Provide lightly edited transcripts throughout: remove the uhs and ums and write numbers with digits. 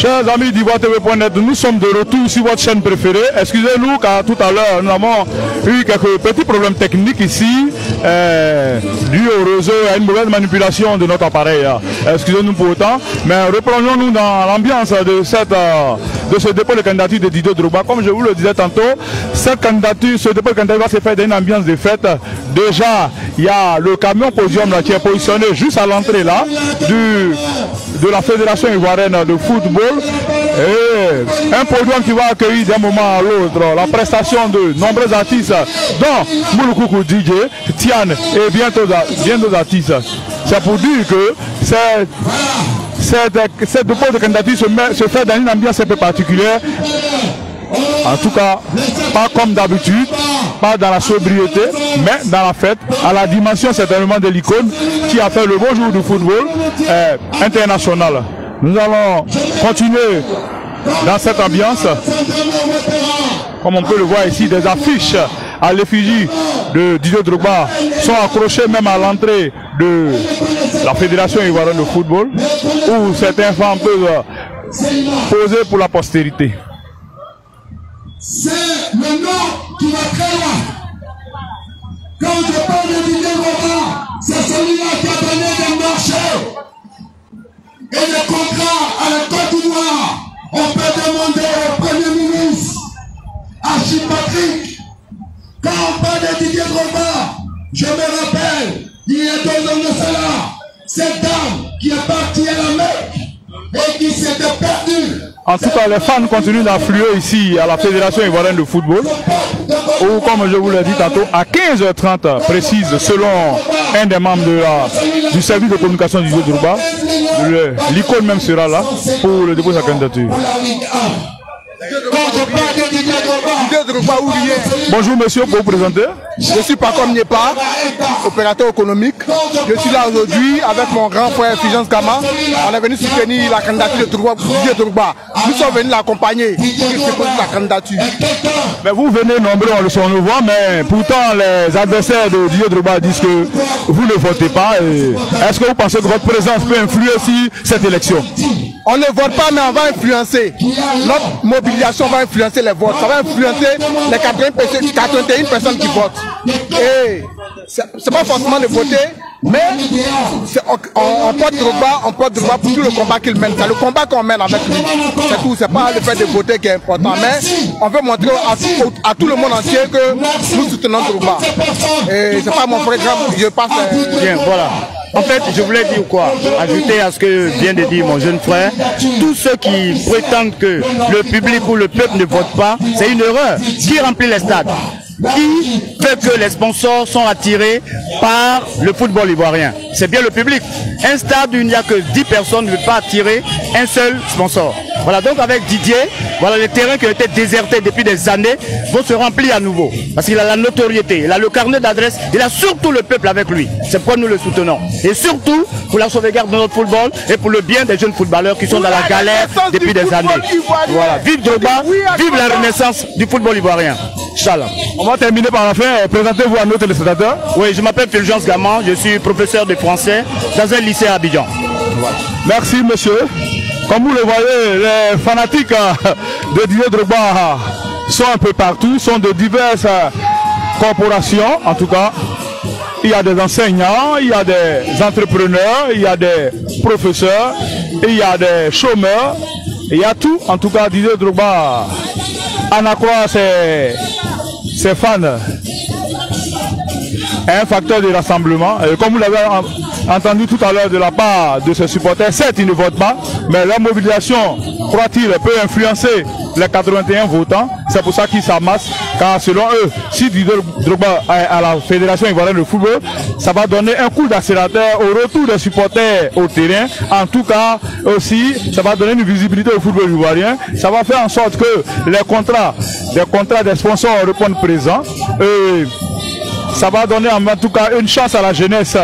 Chers amis d'Ivoire-TV.net, nous sommes de retour sur votre chaîne préférée. Excusez-nous car tout à l'heure nous avons eu quelques petits problèmes techniques ici dû au réseau et à une mauvaise manipulation de notre appareil. Excusez-nous pour autant, mais replongeons-nous dans l'ambiance de ce dépôt de candidature de Didier Drogba. Comme je vous le disais tantôt, cette candidature, ce dépôt de candidature va se faire dans une ambiance de fête. Déjà, il y a le camion podium là, qui est positionné juste à l'entrée là de la Fédération ivoirienne de football. Et un podium qui va accueillir d'un moment à l'autre la prestation de nombreux artistes, dont Mouloukoukou DJ, Tian et bien d'autres artistes. C'est pour dire que cette dépôt de candidature se fait dans une ambiance un peu particulière. En tout cas, pas comme d'habitude, pas dans la sobriété, mais dans la fête, à la dimension certainement de l'icône qui a fait le beau jour du football international. Nous allons continuer dans cette ambiance. Comme on peut le voir ici, des affiches à l'effigie de Didier Drogba sont accrochées même à l'entrée de la Fédération ivoirienne de football, où certains femmes peuvent poser pour la postérité. C'est le nom qui va très loin. Quand je parle de Didier Drogba, c'est celui-là qui a donné des marchés et des contrats à la Côte d'Ivoire. On peut demander au Premier ministre, Achille Patrick, quand on parle de Didier Drogba, je me rappelle, il y a 2 ans de cela, cette dame qui est partie à la Mecque et qui s'était perdue. En tout cas, les fans continuent d'affluer ici à la Fédération ivoirienne de football, où, comme je vous l'ai dit tantôt, à 15h30 précise, selon un des membres du service de communication du Didier Drogba, l'icône même sera là pour le dépôt de sa candidature. Bonjour monsieur, pour vous présenter. Je suis Pacom Niepa, opérateur économique. Je suis là aujourd'hui avec mon grand frère Fulgence Gama. On est venu soutenir la candidature de Didier Drogba. Nous sommes venus l'accompagner pour qu'il dépose la candidature. Mais vous venez nombreux, on le voit, mais pourtant les adversaires de Didier Drogba disent que vous ne votez pas. Est-ce que vous pensez que votre présence peut influer sur cette élection? On ne vote pas, mais on va influencer. Notre mobilisation va influencer les votes. Ça va influencer les 81 personnes qui votent. Et c'est pas forcément de voter, mais on porte Drogba pour tout le combat qu'il mène. C'est le combat qu'on mène avec lui. C'est tout. C'est pas le fait de voter qui est important, mais on veut montrer à tout le monde entier que nous soutenons Drogba. Et c'est pas mon frère, je passe. Bien, voilà. En fait, je voulais dire quoi? Ajouter à ce que vient de dire mon jeune frère, tous ceux qui prétendent que le public ou le peuple ne vote pas, c'est une erreur. Qui remplit les stades? Qui fait que les sponsors sont attirés par le football ivoirien? C'est bien le public. Un stade où il n'y a que 10 personnes ne peut pas attirer un seul sponsor. Voilà, donc avec Didier, voilà, les terrains qui ont été désertés depuis des années vont se remplir à nouveau. Parce qu'il a la notoriété, il a le carnet d'adresse, il a surtout le peuple avec lui. C'est pourquoi nous le soutenons. Et surtout pour la sauvegarde de notre football et pour le bien des jeunes footballeurs qui sont dans la galère depuis des années. Voilà, vive Drogba, vive la renaissance du football ivoirien. Inch'Allah. On va terminer par la fin. Présentez-vous à nos téléspectateurs. Oui, je m'appelle Fulgence Gama, je suis professeur de français dans un lycée à Abidjan. Voilà. Merci monsieur. Comme vous le voyez, les fanatiques de Didier Drogba sont un peu partout, sont de diverses corporations. En tout cas, il y a des enseignants, il y a des entrepreneurs, il y a des professeurs, il y a des chômeurs, il y a tout. En tout cas, Didier Drogba en accroît ses fans. Un facteur de rassemblement. Et comme vous l'avez entendu tout à l'heure de la part de ses supporters, certes ils ne votent pas, mais leur mobilisation, croit-il, peut influencer les 81 votants. C'est pour ça qu'ils s'amassent, car selon eux, si Didier Drogba est à la Fédération ivoirienne de football, ça va donner un coup d'accélérateur au retour des supporters au terrain. En tout cas, aussi, ça va donner une visibilité au football ivoirien. Ça va faire en sorte que les contrats des sponsors répondent présents. Ça va donner en tout cas une chance à la jeunesse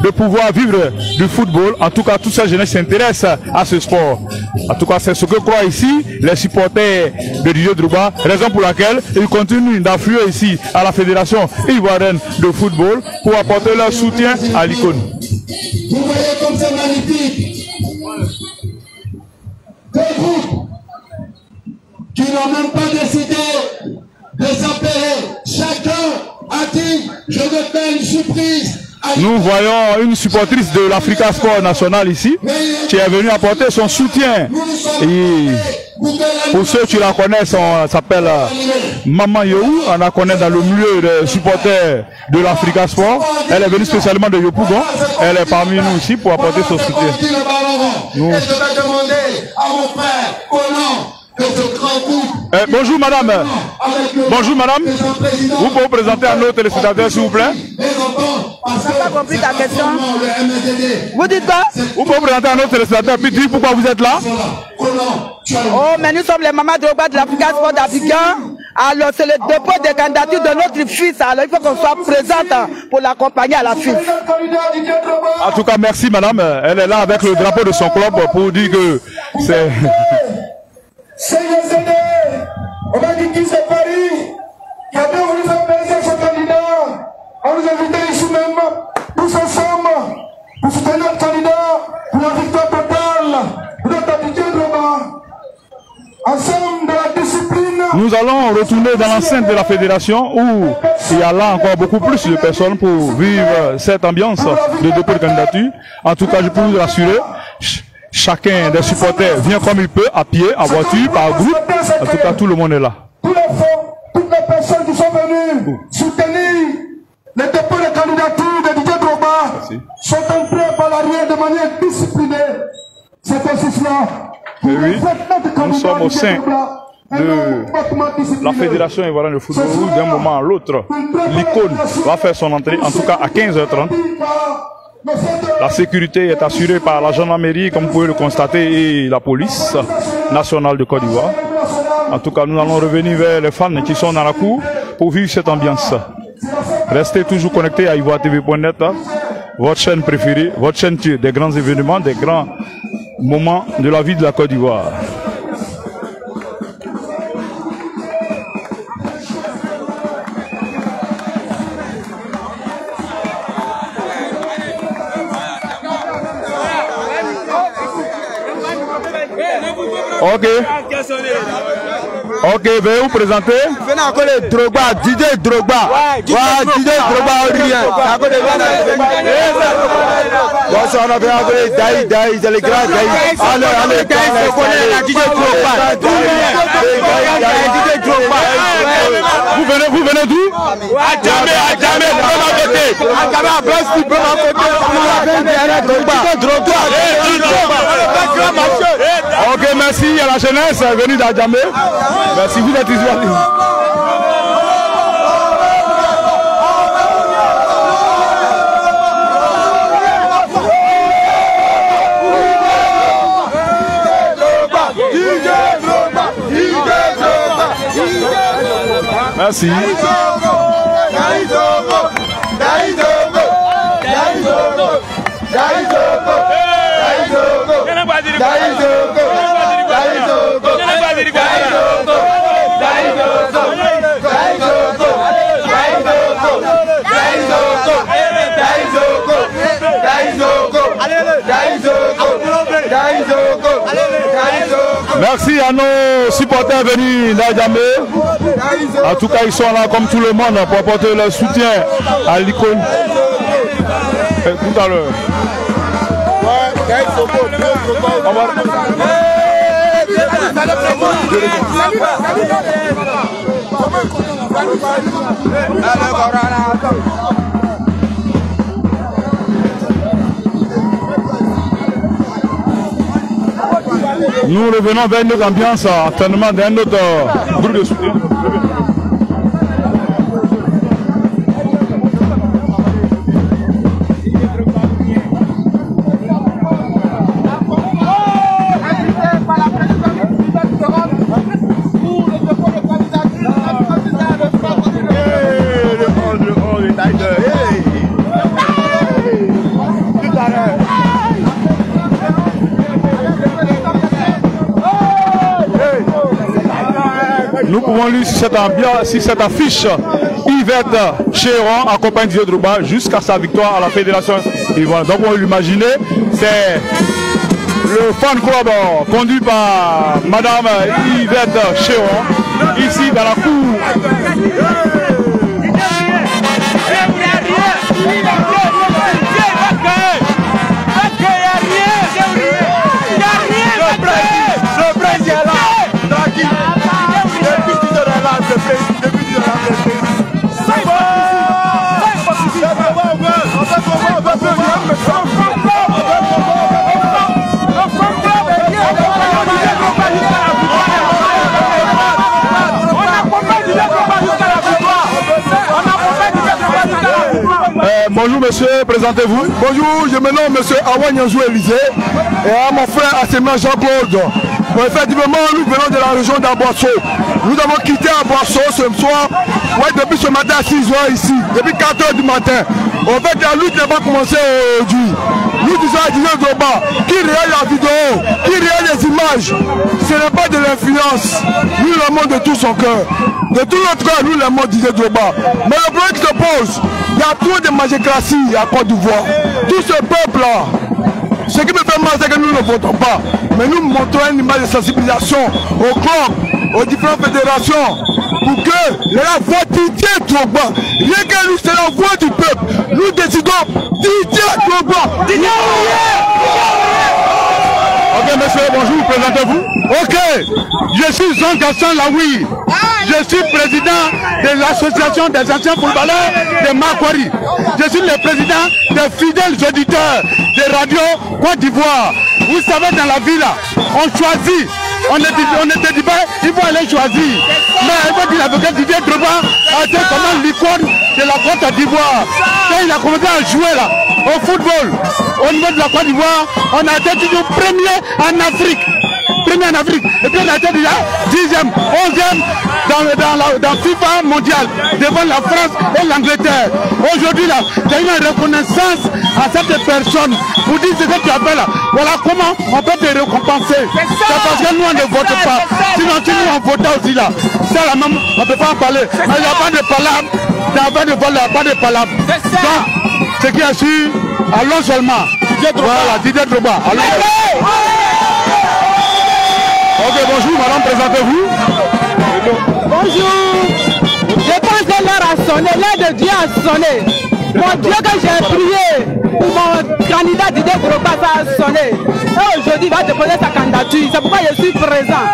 de pouvoir vivre du football. En tout cas, toute cette jeunesse s'intéresse à ce sport. En tout cas, c'est ce que croient ici les supporters de Didier Drogba, raison pour laquelle ils continuent d'affluer ici à la Fédération ivoirienne de football pour apporter leur soutien à l'icône. Vous voyez comme c'est magnifique. n'a même pas décidé de s'appeler. Chacun a dit, je veux faire une surprise. Nous voyons une supportrice de l'Africa Sport National ici, qui est venue apporter son soutien. Et pour ceux qui la connaissent, on s'appelle Maman Yehou, on la connaît dans le milieu des supporters de l'Africa Sport. Elle est venue spécialement de Yopougon. Elle est parmi nous ici pour apporter son soutien. Nous... bonjour madame. Bonjour madame. Vous pouvez vous présenter à nos téléspectateurs s'il vous plaît. Je n'ai pas compris ta question. Vous dites quoi? Vous pouvez vous présenter à nos téléspectateurs puis dire pourquoi vous êtes là. Oh, mais nous sommes les mamans Drogba de l'Africa Sport africain. Alors c'est le dépôt des candidatures de notre fils. Alors il faut qu'on soit présente pour l'accompagner à la FIF. En tout cas merci madame. Elle est là avec le drapeau de son club pour dire que c'est... CGCD, on a dit qui c'est Paris, qui a bien voulu faire plaisir à son candidat. On nous invite ici même, tous ensemble, pour soutenir notre candidat, pour la victoire totale, pour notre Didier Drogba. Ensemble de la discipline. Nous allons retourner dans l'enceinte de la fédération où il y a là encore beaucoup plus de personnes pour vivre cette ambiance de dépôt de candidature. En tout cas, je peux vous rassurer. Chacun des supporters vient comme il peut, à pied, en voiture, par groupe. En tout cas, tout le monde est là. Tous les fonds, toutes les personnes qui sont venues soutenir les dépôts de candidature de Didier Drogba sont entrés par l'arrière de manière disciplinée. C'est aussi cela. Oui, nous sommes au sein de la Fédération ivoirienne de football où d'un moment à l'autre, l'icône va faire son entrée, en tout cas à 15h30. La sécurité est assurée par la gendarmerie, comme vous pouvez le constater, et la police nationale de Côte d'Ivoire. En tout cas, nous allons revenir vers les fans qui sont dans la cour pour vivre cette ambiance. Restez toujours connectés à ivoiretv.net, votre chaîne préférée, votre chaîne des grands événements, des grands moments de la vie de la Côte d'Ivoire. Ok. Ok, veuillez vous présenter. Venez encore les Drogba, Didier Drogba. Ouais, Didier Drogba, rien. On a fait encore Daï, c'est les grands Daï. Allez, on connaît la Didier Drogba. Didier Drogba. Vous venez d'où? À jamais, à Blanche, ok, merci à la jeunesse venue d'Adjamé. Merci, vous êtes ici. Merci. Merci à nos supporters venus d'Adjamé. En tout cas, ils sont là comme tout le monde pour apporter leur soutien à l'icône. Tout à l'heure. Nous revenons vers notre ambiance, certainement d'un autre groupe de soutien. Nous pouvons lire sur cette affiche Yvette Chéron accompagne Didier Drogba jusqu'à sa victoire à la Fédération ivoirienne. Donc on peut l'imaginer, c'est le fan club conduit par Madame Yvette Chéron, ici dans la cour. Bonjour monsieur, présentez-vous. Bonjour, je me nomme monsieur Awa Nyanzou Élisée et à mon frère Assémin Jean-Claude. Bon, effectivement, nous venons de la région d'Aboisseau. Nous avons quitté Aboisseau ce soir, depuis ce matin à 6h ici, depuis 4h du matin. En fait, la lutte n'a pas commencé aujourd'hui. Nous disons à Didier Drogba, qui réalise la vidéo, qui réalise les images, ce n'est pas de l'influence. Nous l'aimons de tout son cœur. De tout notre cœur, nous l'aimons Didier Drogba. Mais le problème qui se pose, il y a trop de magicratie à Côte d'Ivoire. Tout ce peuple-là, ce qui me fait mal, c'est que nous ne votons pas. Mais nous montrons une image de sensibilisation aux clubs, aux différentes fédérations, pour que la voix Didier Drogba, rien que nous, c'est la voix du peuple. Nous décidons Didier Drogba. Ok monsieur, bonjour, présentez-vous. Ok, je suis Jean-Gaston Laoui. Je suis président de l'association des anciens footballeurs de Makwari. Je suis le président des fidèles auditeurs de Radio Côte d'Ivoire. Vous savez, dans la ville, on choisit. On était dit, il faut aller choisir. Mais il faut dire l'avocat Didier Drogba a été comme l'icône de la Côte d'Ivoire. Quand il a commencé à jouer là, au football, au niveau de la Côte d'Ivoire, on a été toujours premier en Afrique. Premier en Afrique. Et puis on a été déjà 10e, 11e dans FIFA mondial, devant la France et l'Angleterre. Aujourd'hui là, il y a une reconnaissance à cette personne. Vous dites ce que tu appelles là. Voilà comment on peut te récompenser. C'est parce que nous on ne vote pas. Sinon si nous on votait aussi là, ça là même, on ne peut pas en parler. Mais il n'y a pas de palabre. Il n'y a pas de vol, il n'y a pas de palabre. Donc, ce qui est sûr, allons seulement. Voilà, Didier Drogba. Ok, bonjour, madame, présentez-vous. Bonjour. Je pense que l'heure a sonné, l'heure de Dieu a sonné. Mon Dieu que j'ai prié pour mon candidat Didier Drogba, ça a sonné. Et aujourd'hui, il va déposer sa candidature. C'est pourquoi je suis présent.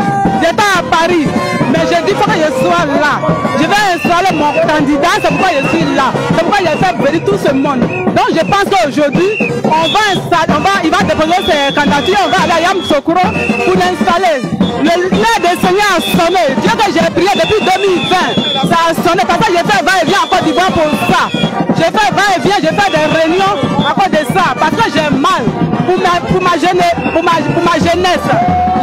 J'étais à Paris, mais je dis qu'il faut que je sois là. Je vais installer mon candidat, c'est pourquoi je suis là. C'est pourquoi j'ai fait venir tout ce monde. Donc je pense qu'aujourd'hui, il va déposer ses candidatures, on va aller à Yamoussoukro pour l'installer. L'heure de Seigneur a sonné. Dieu que j'ai prié depuis 2020, ça a sonné. Parce que j'ai fait va-et-vient en Côte d'Ivoire pour ça. J'ai fait va-et-vient, j'ai fait des réunions à cause de ça. Parce que j'ai mal pour ma jeunesse.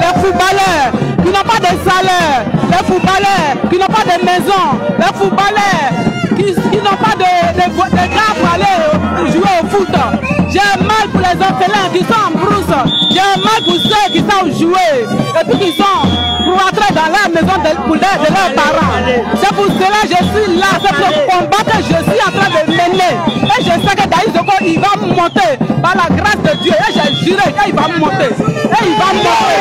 Les footballeurs qui n'ont pas de salaire, les footballeurs qui n'ont pas de maison, les footballeurs qui n'ont pas de gars pour aller jouer au foot. J'ai mal pour les orphelins qui sont en brousse. J'ai mal pour ceux qui savent jouer et puis qui sont pour rentrer dans la maison de leurs parents. C'est pour cela que je suis là, c'est pour le combat que je suis en train de mener. Et je sais que Daïs Zoko, il va monter par la grâce de Dieu. Et j'ai juré qu'il va monter. Et il va monter.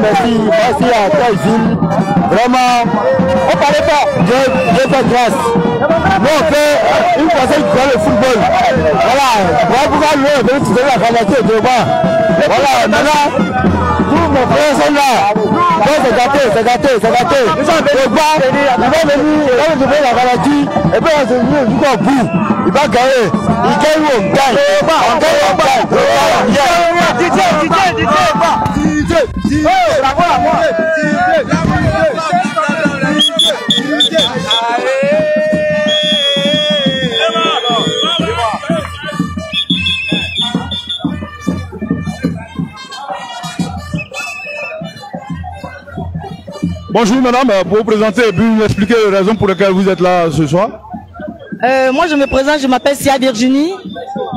Merci à Taïville. Vraiment, on parlait pas. Dieu fait grâce. Nous on fait une personne qui fait le football. Voilà, on va pouvoir louer, venir trouver la candidature de moi. Voilà, maintenant, tous mes frères sont là. Donc c'est gâté. Il va venir, il va trouver la candidature, et puis on se dit jusqu'au bout. Il va gagner. Il gagne ou on gagne. On gagne ou on gagne. DJ, bravo à moi. Bonjour madame, pour vous présenter et puis nous expliquer les raisons pour lesquelles vous êtes là ce soir. Moi je me présente, je m'appelle Sia Virginie.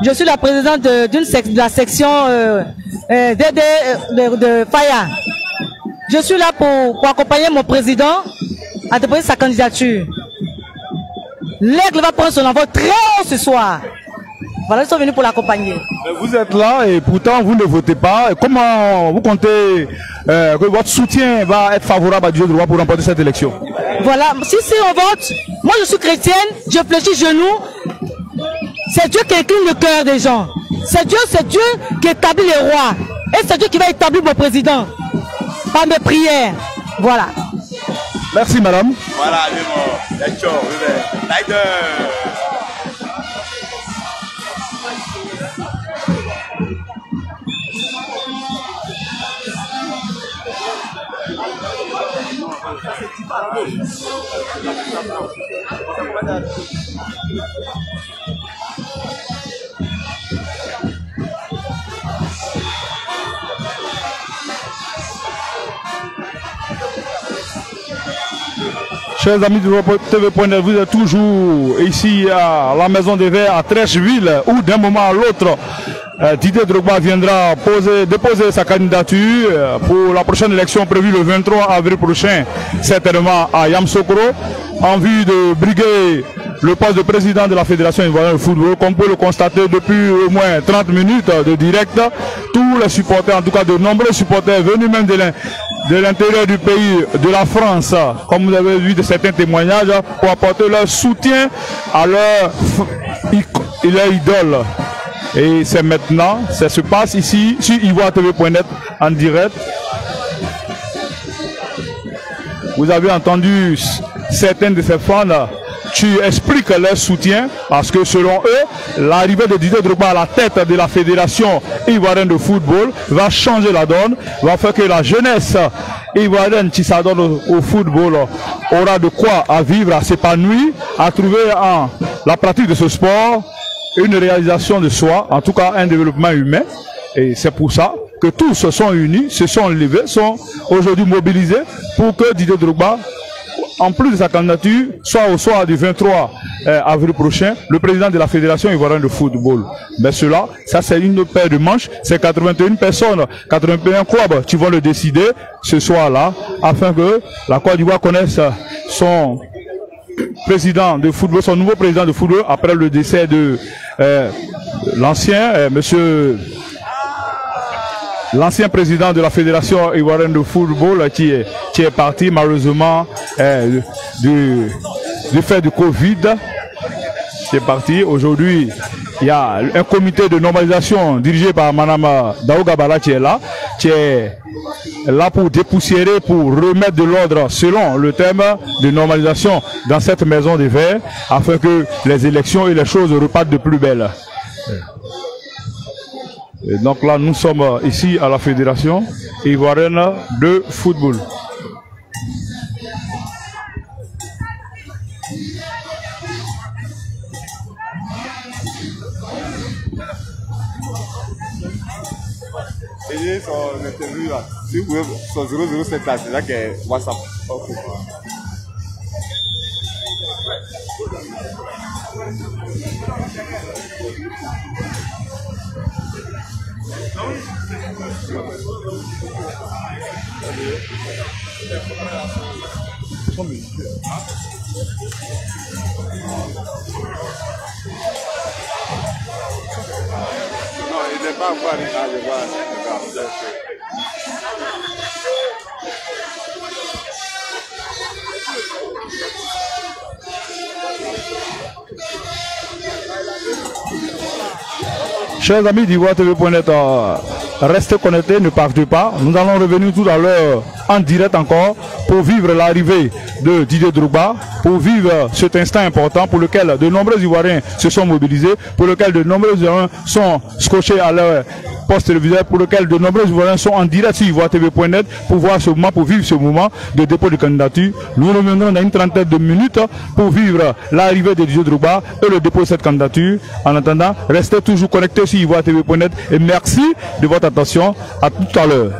Je suis la présidente de la section de Faya. Je suis là pour accompagner mon président à déposer sa candidature. L'aigle va prendre son envol très haut ce soir. Voilà, ils sont venus pour l'accompagner. Vous êtes là et pourtant vous ne votez pas. Comment vous comptez que votre soutien va être favorable à Didier Drogba pour remporter cette élection? Voilà, si on vote, moi je suis chrétienne, je fléchis genoux. C'est Dieu qui incline le cœur des gens. C'est Dieu qui établit les rois. Et c'est Dieu qui va établir mon président. Par mes prières. Voilà. Merci madame. Voilà, Chers amis de TV.net, vous êtes toujours ici à la Maison des Verts à Trècheville, où d'un moment à l'autre, Didier Drogba viendra déposer sa candidature pour la prochaine élection prévue le 23 avril prochain, certainement à Yamoussoukro, en vue de briguer le poste de président de la Fédération ivoirienne de football. Comme vous pouvez le constater depuis au moins 30 minutes de direct, tous les supporters, en tout cas de nombreux supporters venus même de l'intérieur du pays, de la France, comme vous avez vu de certains témoignages, pour apporter leur soutien à leur idole. Et c'est maintenant, ça se passe ici sur ivoire-tv.net en direct. Vous avez entendu certains de ces fans qui expliquent leur soutien parce que selon eux, l'arrivée de Didier Drogba à la tête de la Fédération ivoirienne de football va changer la donne, va faire que la jeunesse ivoirienne qui s'adonne au football aura de quoi à vivre, à s'épanouir, à trouver en la pratique de ce sport une réalisation de soi, en tout cas un développement humain. Et c'est pour ça que tous se sont unis, se sont levés, sont aujourd'hui mobilisés pour que Didier Drogba, en plus de sa candidature, soit au soir du 23 avril prochain, le président de la Fédération ivoirienne de football. Mais cela, ça c'est une paire de manches, c'est 81 personnes, 81 clubs qui vont le décider ce soir-là, afin que la Côte d'Ivoire connaisse son président de football, son nouveau président de football, après le décès de l'ancien l'ancien président de la Fédération ivoirienne de football qui est parti malheureusement du fait du Covid, qui est parti. Aujourd'hui, il y a un comité de normalisation dirigé par Madame Daougabala qui est là pour dépoussiérer, pour remettre de l'ordre selon le thème de normalisation dans cette maison des Verts, afin que les élections et les choses repartent de plus belle. Et donc là, nous sommes ici à la Fédération ivoirienne de football. Et son interview là, si vous pouvez, son 007 là, c'est là que WhatsApp. Okay. Non, il n'est pas encore arrivé à le voir. Chers amis d'ivoire-tv.net, restez connectés, ne partez pas. Nous allons revenir tout à l'heure en direct encore pour vivre l'arrivée de Didier Drogba, pour vivre cet instant important pour lequel de nombreux Ivoiriens se sont mobilisés, pour lequel de nombreux Ivoiriens sont scotchés à leur poste téléviseur, pour lequel de nombreux Ivoiriens sont en direct sur ivoire-tv.net pour voir ce moment, pour vivre ce moment de dépôt de candidature. Nous reviendrons dans une trentaine de minutes pour vivre l'arrivée de Didier Drogba et le dépôt de cette candidature. En attendant, restez toujours connectés sur ivoire-tv.net et merci de votre attention. À tout à l'heure.